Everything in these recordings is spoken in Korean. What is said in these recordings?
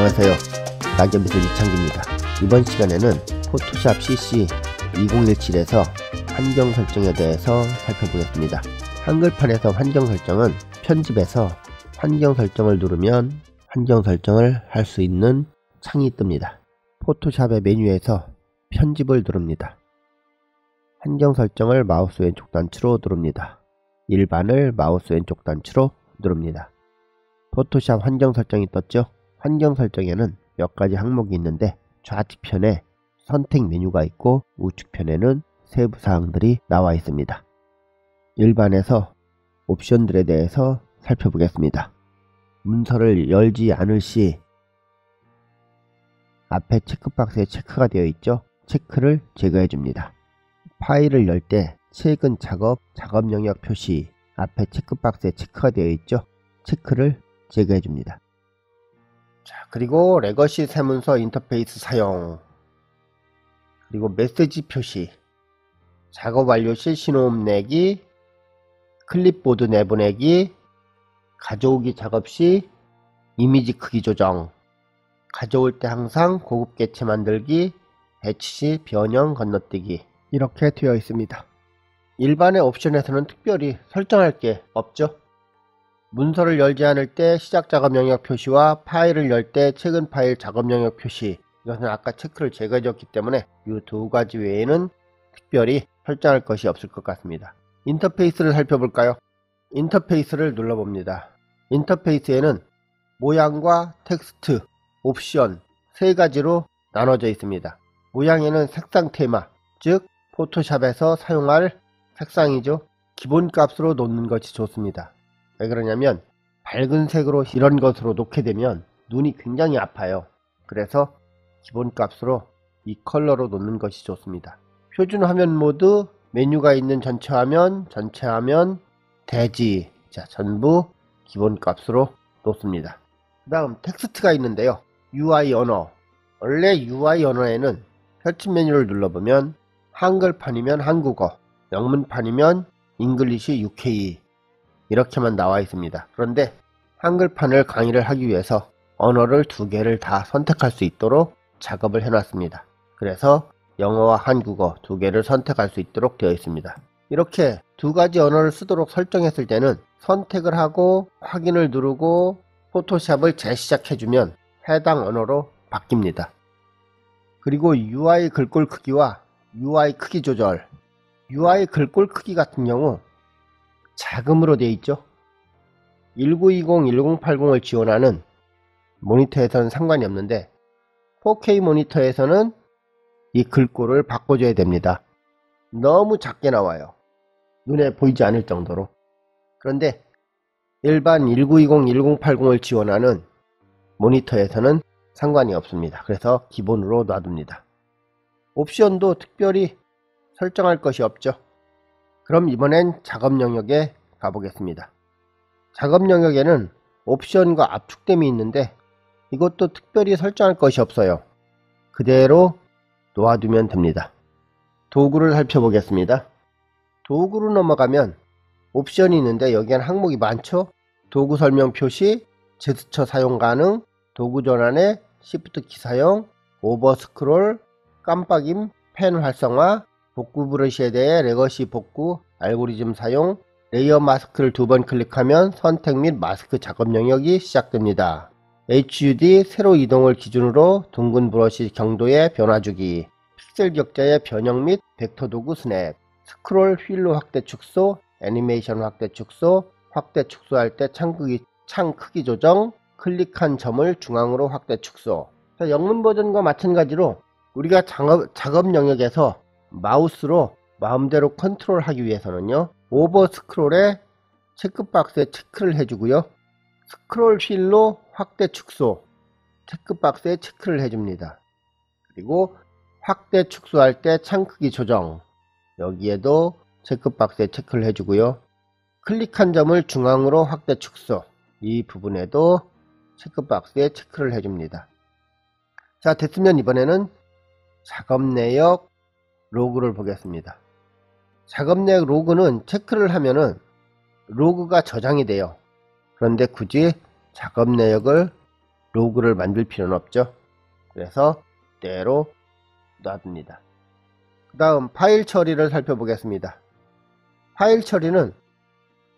안녕하세요. 낙엽미술 이창기입니다. 이번 시간에는 포토샵 CC 2017에서 환경 설정에 대해서 살펴보겠습니다. 한글판에서 환경 설정은 편집에서 환경 설정을 누르면 환경 설정을 할 수 있는 창이 뜹니다. 포토샵의 메뉴에서 편집을 누릅니다. 환경 설정을 마우스 왼쪽 단추로 누릅니다. 일반을 마우스 왼쪽 단추로 누릅니다. 포토샵 환경 설정이 떴죠? 환경 설정에는 몇 가지 항목이 있는데 좌측편에 선택 메뉴가 있고 우측편에는 세부 사항들이 나와 있습니다. 일반에서 옵션들에 대해서 살펴보겠습니다. 문서를 열지 않을 시 앞에 체크박스에 체크가 되어 있죠? 체크를 제거해 줍니다. 파일을 열 때 최근 작업 영역 표시 앞에 체크박스에 체크가 되어 있죠? 체크를 제거해 줍니다. 자, 그리고 레거시 세문서 인터페이스 사용, 그리고 메시지 표시, 작업 완료 시 신호음 내기, 클립보드 내보내기, 가져오기 작업 시 이미지 크기 조정, 가져올 때 항상 고급 객체 만들기, 배치 시 변형 건너뛰기, 이렇게 되어 있습니다. 일반의 옵션에서는 특별히 설정할 게 없죠. 문서를 열지 않을 때 시작 작업 영역 표시와 파일을 열 때 최근 파일 작업 영역 표시, 이것은 아까 체크를 제거해 줬기 때문에 이 두 가지 외에는 특별히 설정할 것이 없을 것 같습니다. 인터페이스를 살펴볼까요? 인터페이스를 눌러봅니다. 인터페이스에는 모양과 텍스트, 옵션 세 가지로 나눠져 있습니다. 모양에는 색상 테마, 즉 포토샵에서 사용할 색상이죠. 기본 값으로 놓는 것이 좋습니다. 왜 그러냐면 밝은 색으로 이런 것으로 놓게 되면 눈이 굉장히 아파요. 그래서 기본 값으로 이 컬러로 놓는 것이 좋습니다. 표준 화면 모드, 메뉴가 있는 전체 화면, 대지, 자, 전부 기본 값으로 놓습니다. 그 다음 텍스트가 있는데요. UI 언어, 원래 UI 언어에는 설치 메뉴를 눌러보면 한글판이면 한국어, 영문판이면 잉글리시 UK 이렇게만 나와 있습니다. 그런데 한글판을 강의를 하기 위해서 언어를 두 개를 다 선택할 수 있도록 작업을 해놨습니다. 그래서 영어와 한국어 두 개를 선택할 수 있도록 되어 있습니다. 이렇게 두 가지 언어를 쓰도록 설정했을 때는 선택을 하고 확인을 누르고 포토샵을 재시작해주면 해당 언어로 바뀝니다. 그리고 UI 글꼴 크기와 UI 크기 조절, UI 글꼴 크기 같은 경우 자금으로 되어 있죠. 1920, 1080을 지원하는 모니터에서는 상관이 없는데 4K 모니터에서는 이 글꼴을 바꿔줘야 됩니다. 너무 작게 나와요. 눈에 보이지 않을 정도로. 그런데 일반 1920, 1080을 지원하는 모니터에서는 상관이 없습니다. 그래서 기본으로 놔둡니다. 옵션도 특별히 설정할 것이 없죠. 그럼 이번엔 작업 영역에 가보겠습니다. 작업 영역에는 옵션과 압축됨이 있는데 이것도 특별히 설정할 것이 없어요. 그대로 놓아두면 됩니다. 도구를 살펴보겠습니다. 도구로 넘어가면 옵션이 있는데 여기엔 항목이 많죠. 도구 설명 표시, 제스처 사용 가능, 도구 전환에 시프트 키 사용, 오버 스크롤, 깜빡임, 펜 활성화, 복구 브러쉬에 대해 레거시 복구, 알고리즘 사용, 레이어 마스크를 두 번 클릭하면 선택 및 마스크 작업 영역이 시작됩니다. HUD 세로 이동을 기준으로 둥근 브러쉬 경도의 변화 주기, 픽셀 격자의 변형 및 벡터 도구 스냅, 스크롤 휠로 확대 축소, 애니메이션 확대 축소할 때 창 크기 조정, 클릭한 점을 중앙으로 확대 축소. 자, 영문 버전과 마찬가지로 우리가 작업 영역에서 마우스로 마음대로 컨트롤 하기 위해서는요, 오버 스크롤에 체크박스에 체크를 해주고요, 스크롤 휠로 확대 축소, 체크박스에 체크를 해줍니다. 그리고 확대 축소할 때 창 크기 조정, 여기에도 체크박스에 체크를 해주고요, 클릭한 점을 중앙으로 확대 축소, 이 부분에도 체크박스에 체크를 해줍니다. 자, 됐으면 이번에는 작업 내역 로그를 보겠습니다. 작업 내역 로그는 체크를 하면은 로그가 저장이 돼요. 그런데 굳이 작업 내역을 로그를 만들 필요는 없죠. 그래서 그대로 놔둡니다. 그 다음 파일 처리를 살펴보겠습니다. 파일 처리는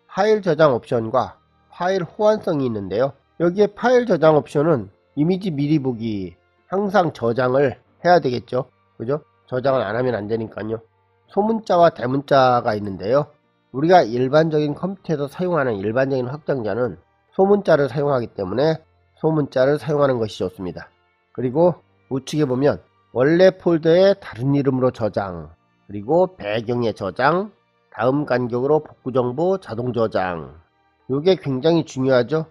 파일 저장 옵션과 파일 호환성이 있는데요. 여기에 파일 저장 옵션은 이미지 미리 보기, 항상 저장을 해야 되겠죠. 그죠? 저장을 안 하면 안 되니까요. 소문자와 대문자가 있는데요. 우리가 일반적인 컴퓨터에서 사용하는 일반적인 확장자는 소문자를 사용하기 때문에 소문자를 사용하는 것이 좋습니다. 그리고 우측에 보면 원래 폴더에 다른 이름으로 저장, 그리고 배경에 저장, 다음 간격으로 복구 정보 자동 저장. 이게 굉장히 중요하죠.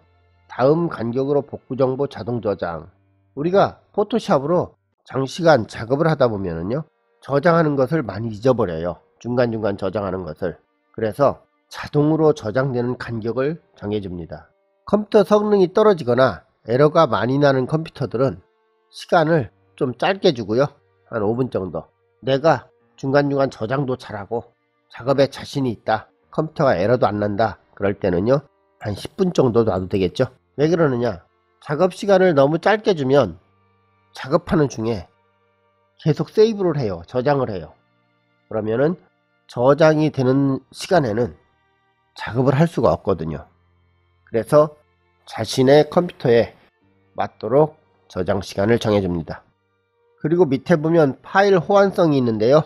다음 간격으로 복구 정보 자동 저장. 우리가 포토샵으로 장시간 작업을 하다 보면은요, 저장하는 것을 많이 잊어버려요. 중간중간 저장하는 것을. 그래서 자동으로 저장되는 간격을 정해줍니다. 컴퓨터 성능이 떨어지거나 에러가 많이 나는 컴퓨터들은 시간을 좀 짧게 주고요. 한 5분 정도. 내가 중간중간 저장도 잘하고 작업에 자신이 있다. 컴퓨터가 에러도 안 난다. 그럴 때는요, 한 10분 정도 놔도 되겠죠. 왜 그러느냐? 작업 시간을 너무 짧게 주면 작업하는 중에 계속 세이브를 해요. 저장을 해요. 그러면은 저장이 되는 시간에는 작업을 할 수가 없거든요. 그래서 자신의 컴퓨터에 맞도록 저장 시간을 정해줍니다. 그리고 밑에 보면 파일 호환성이 있는데요.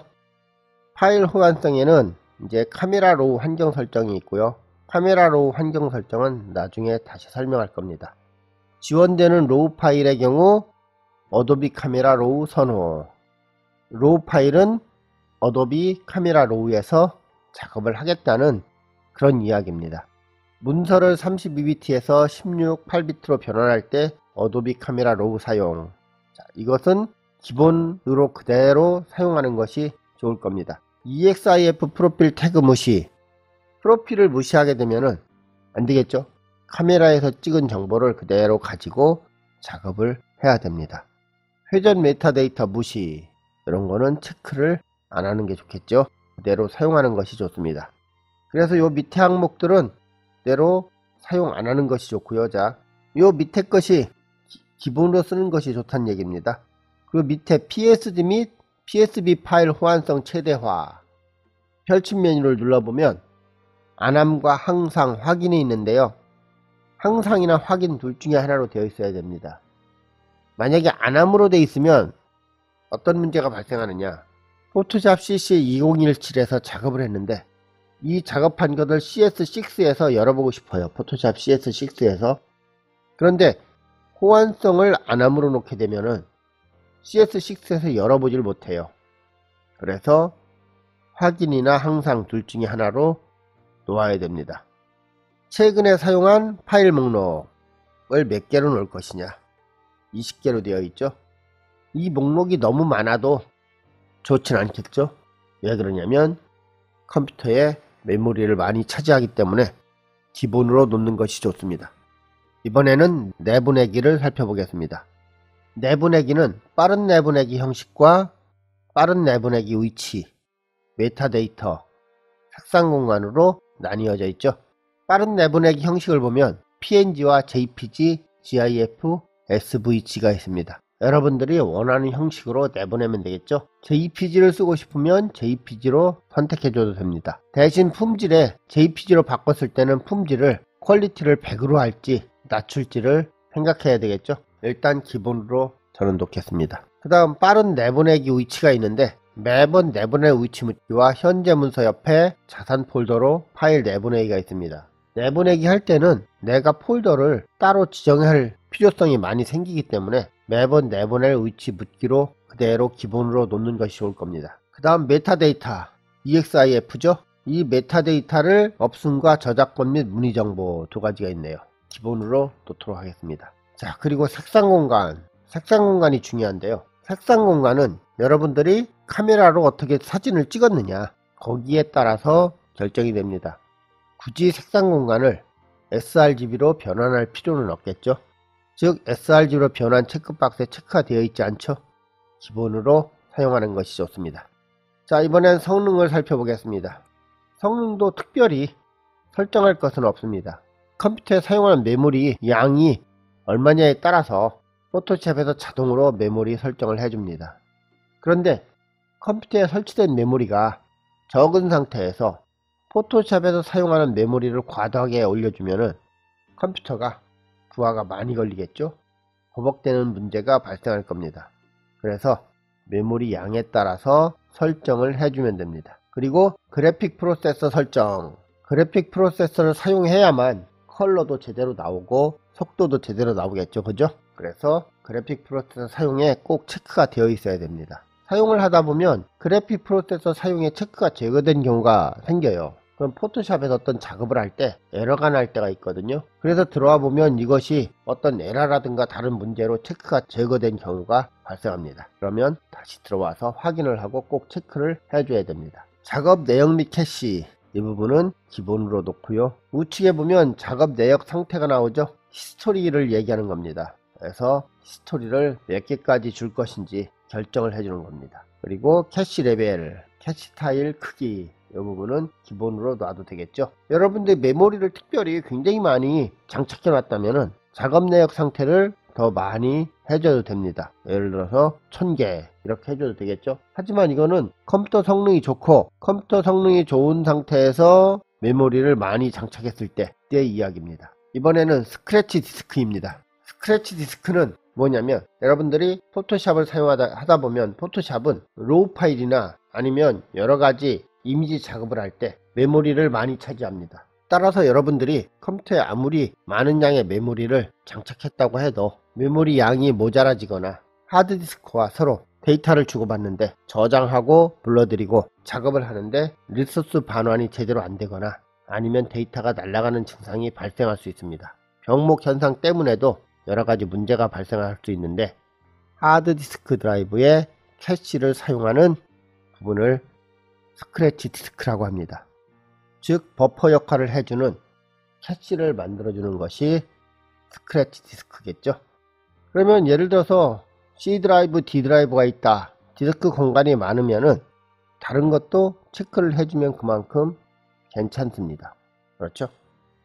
파일 호환성에는 이제 카메라 로우 환경 설정이 있고요. 카메라 로우 환경 설정은 나중에 다시 설명할 겁니다. 지원되는 로우 파일의 경우 어도비 카메라 로우 선호. 로우 파일은 어도비 카메라 로우에서 작업을 하겠다는 그런 이야기입니다. 문서를 32비트에서 16, 8비트로 변환할 때 어도비 카메라 로우 사용. 자, 이것은 기본으로 그대로 사용하는 것이 좋을 겁니다. EXIF 프로필 태그 무시. 프로필을 무시하게 되면은 안 되겠죠. 카메라에서 찍은 정보를 그대로 가지고 작업을 해야 됩니다. 회전 메타데이터 무시. 이런 거는 체크를 안 하는 게 좋겠죠. 그대로 사용하는 것이 좋습니다. 그래서 요 밑에 항목들은 그대로 사용 안 하는 것이 좋고요. 자, 요 밑에 것이 기본으로 쓰는 것이 좋다는 얘기입니다. 그 밑에 PSD 및 PSB 파일 호환성 최대화. 펼침 메뉴를 눌러보면 안함과 항상 확인이 있는데요. 항상이나 확인 둘 중에 하나로 되어 있어야 됩니다. 만약에 안함으로 되어 있으면 어떤 문제가 발생하느냐. 포토샵 CC 2017에서 작업을 했는데 이 작업한 것을 CS6에서 열어보고 싶어요. 포토샵 CS6에서. 그런데 호환성을 안함으로 놓게 되면은 CS6에서 열어보질 못해요. 그래서 확인이나 항상 둘 중에 하나로 놓아야 됩니다. 최근에 사용한 파일 목록을 몇 개로 놓을 것이냐. 20개로 되어 있죠. 이 목록이 너무 많아도 좋진 않겠죠. 왜 그러냐면 컴퓨터에 메모리를 많이 차지하기 때문에 기본으로 놓는 것이 좋습니다. 이번에는 내보내기를 살펴보겠습니다. 내보내기는 빠른 내보내기 형식과 빠른 내보내기 위치, 메타데이터, 색상 공간으로 나뉘어져 있죠. 빠른 내보내기 형식을 보면 PNG와 JPG, GIF, SVG가 있습니다. 여러분들이 원하는 형식으로 내보내면 되겠죠. JPG를 쓰고 싶으면 JPG로 선택해줘도 됩니다. 대신 품질에 JPG로 바꿨을 때는 품질을 퀄리티를 100으로 할지 낮출지를 생각해야 되겠죠. 일단 기본으로 저는 놓겠습니다. 그 다음 빠른 내보내기 위치가 있는데 매번 내보낼 위치 묻기와 현재 문서 옆에 자산 폴더로 파일 내보내기가 있습니다. 내보내기 할 때는 내가 폴더를 따로 지정할 필요성이 많이 생기기 때문에 매번 내보낼 위치 묻기로 그대로 기본으로 놓는 것이 좋을 겁니다. 그 다음 메타데이터 EXIF죠. 이 메타데이터를 업순과 저작권 및 문의 정보 두 가지가 있네요. 기본으로 놓도록 하겠습니다. 자, 그리고 색상 공간. 색상 공간이 중요한데요. 색상 공간은 여러분들이 카메라로 어떻게 사진을 찍었느냐 거기에 따라서 결정이 됩니다. 굳이 색상 공간을 sRGB로 변환할 필요는 없겠죠. 즉 sRGB로 변환 체크박스에 체크가 되어 있지 않죠. 기본으로 사용하는 것이 좋습니다. 자, 이번엔 성능을 살펴보겠습니다. 성능도 특별히 설정할 것은 없습니다. 컴퓨터에 사용하는 메모리 양이 얼마냐에 따라서 포토샵에서 자동으로 메모리 설정을 해줍니다. 그런데 컴퓨터에 설치된 메모리가 적은 상태에서 포토샵에서 사용하는 메모리를 과도하게 올려주면은 컴퓨터가 부하가 많이 걸리겠죠? 버벅대는 문제가 발생할 겁니다. 그래서 메모리 양에 따라서 설정을 해주면 됩니다. 그리고 그래픽 프로세서 설정. 그래픽 프로세서를 사용해야만 컬러도 제대로 나오고 속도도 제대로 나오겠죠, 그죠? 그래서 그래픽 프로세서 사용에 꼭 체크가 되어 있어야 됩니다. 사용을 하다 보면 그래픽 프로세서 사용에 체크가 제거된 경우가 생겨요. 그럼 포토샵에서 어떤 작업을 할 때 에러가 날 때가 있거든요. 그래서 들어와 보면 이것이 어떤 에러라든가 다른 문제로 체크가 제거된 경우가 발생합니다. 그러면 다시 들어와서 확인을 하고 꼭 체크를 해줘야 됩니다. 작업 내역 및 캐시, 이 부분은 기본으로 놓고요. 우측에 보면 작업 내역 상태가 나오죠. 히스토리를 얘기하는 겁니다. 그래서 히스토리를 몇 개까지 줄 것인지 결정을 해주는 겁니다. 그리고 캐시 레벨, 캐시 스타일 크기, 이 부분은 기본으로 놔도 되겠죠. 여러분들 메모리를 특별히 굉장히 많이 장착해 놨다면 작업 내역 상태를 더 많이 해줘도 됩니다. 예를 들어서 1000개 이렇게 해줘도 되겠죠. 하지만 이거는 컴퓨터 성능이 좋고 컴퓨터 성능이 좋은 상태에서 메모리를 많이 장착했을 때의 이야기입니다. 이번에는 스크래치 디스크입니다. 스크래치 디스크는 뭐냐면 여러분들이 포토샵을 사용하다 보면 포토샵은 로우 파일이나 아니면 여러가지 이미지 작업을 할 때 메모리를 많이 차지합니다. 따라서 여러분들이 컴퓨터에 아무리 많은 양의 메모리를 장착했다고 해도 메모리 양이 모자라지거나 하드디스크와 서로 데이터를 주고받는데 저장하고 불러들이고 작업을 하는데 리소스 반환이 제대로 안 되거나 아니면 데이터가 날아가는 증상이 발생할 수 있습니다. 병목 현상 때문에도 여러가지 문제가 발생할 수 있는데 하드디스크 드라이브에 캐시를 사용하는 부분을 스크래치 디스크라고 합니다. 즉 버퍼 역할을 해주는 캐시를 만들어주는 것이 스크래치 디스크겠죠. 그러면 예를 들어서 C 드라이브, D 드라이브가 있다. 디스크 공간이 많으면은 다른 것도 체크를 해주면 그만큼 괜찮습니다. 그렇죠?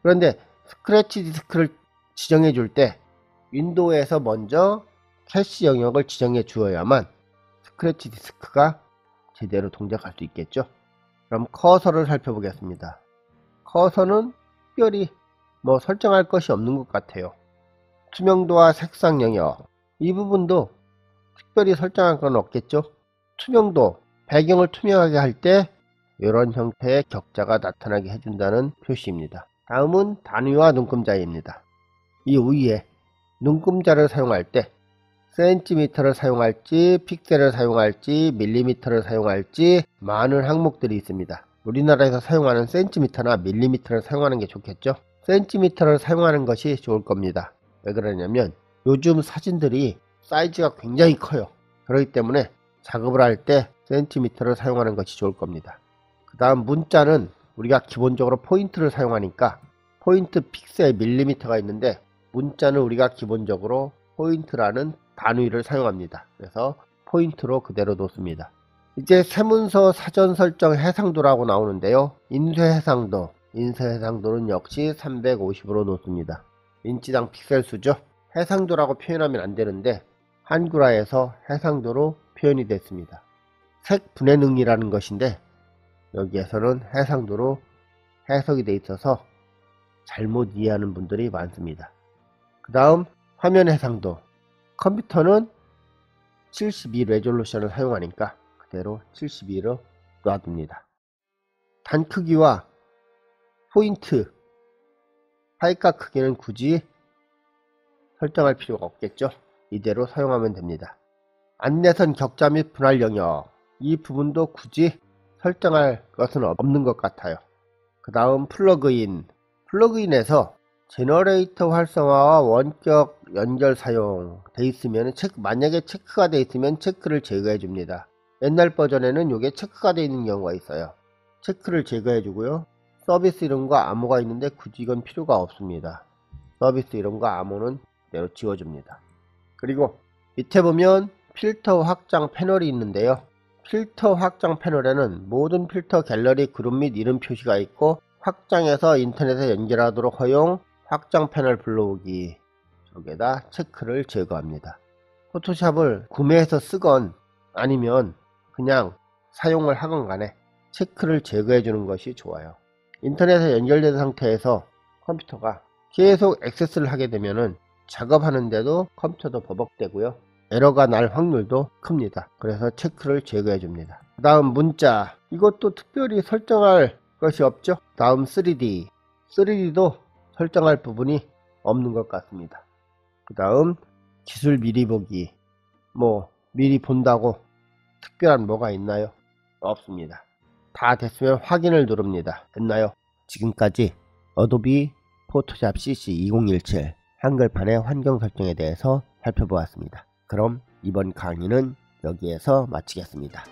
그런데 스크래치 디스크를 지정해 줄 때 윈도우에서 먼저 캐시 영역을 지정해 주어야만 스크래치 디스크가 제대로 동작할 수 있겠죠. 그럼 커서를 살펴보겠습니다. 커서는 특별히 설정할 것이 없는 것 같아요. 투명도와 색상 영역, 이 부분도 특별히 설정할 건 없겠죠. 투명도, 배경을 투명하게 할 때 이런 형태의 격자가 나타나게 해준다는 표시입니다. 다음은 단위와 눈금자입니다. 이 위에 눈금자를 사용할 때 센티미터를 사용할지 픽셀을 사용할지 밀리미터를 사용할지 많은 항목들이 있습니다. 우리나라에서 사용하는 센티미터나 밀리미터를 사용하는 게 좋겠죠. 센티미터를 사용하는 것이 좋을 겁니다. 왜 그러냐면 요즘 사진들이 사이즈가 굉장히 커요. 그렇기 때문에 작업을 할 때 센티미터를 사용하는 것이 좋을 겁니다. 그 다음 문자는 우리가 기본적으로 포인트를 사용하니까 포인트 픽셀 밀리미터가 있는데 문자는 우리가 기본적으로 포인트라는 단위를 사용합니다. 그래서 포인트로 그대로 놓습니다. 이제 세문서 사전 설정 해상도라고 나오는데요. 인쇄 해상도는 역시 350으로 놓습니다. 인치당 픽셀 수죠. 해상도라고 표현하면 안 되는데 한글화에서 해상도로 표현이 됐습니다. 색 분해능이라는 것인데 여기에서는 해상도로 해석이 돼 있어서 잘못 이해하는 분들이 많습니다. 그 다음 화면 해상도. 컴퓨터는 72 레졸루션을 사용하니까 그대로 72로 놔둡니다. 단 크기와 포인트, 파일값 크기는 굳이 설정할 필요가 없겠죠. 이대로 사용하면 됩니다. 안내선 격자 및 분할 영역, 이 부분도 굳이 설정할 것은 없는 것 같아요. 그 다음 플러그인에서 제너레이터 활성화와 원격 연결 사용 돼 있으면 만약에 체크가 돼 있으면 체크를 제거해 줍니다. 옛날 버전에는 이게 체크가 돼 있는 경우가 있어요. 체크를 제거해 주고요. 서비스 이름과 암호가 있는데 굳이 이건 필요가 없습니다. 서비스 이름과 암호는 그대로 지워줍니다. 그리고 밑에 보면 필터 확장 패널이 있는데요. 필터 확장 패널에는 모든 필터 갤러리 그룹 및 이름 표시가 있고 확장해서 인터넷에 연결하도록 허용, 확장 패널 불러오기, 여기에다 체크를 제거합니다. 포토샵을 구매해서 쓰건 아니면 그냥 사용을 하건 간에 체크를 제거해 주는 것이 좋아요. 인터넷에 연결된 상태에서 컴퓨터가 계속 액세스를 하게 되면은 작업하는데도 컴퓨터도 버벅대고요, 에러가 날 확률도 큽니다. 그래서 체크를 제거해 줍니다. 그 다음 문자, 이것도 특별히 설정할 것이 없죠. 다음 3D도 설정할 부분이 없는 것 같습니다. 그 다음 기술 미리 보기, 뭐 미리 본다고 특별한 뭐가 있나요? 없습니다. 다 됐으면 확인을 누릅니다. 됐나요? 지금까지 어도비 포토샵 CC 2017 한글판의 환경 설정에 대해서 살펴보았습니다. 그럼 이번 강의는 여기에서 마치겠습니다.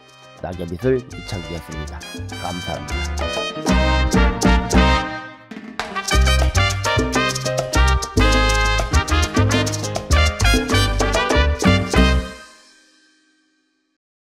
낙엽이슬 이창기였습니다. 감사합니다.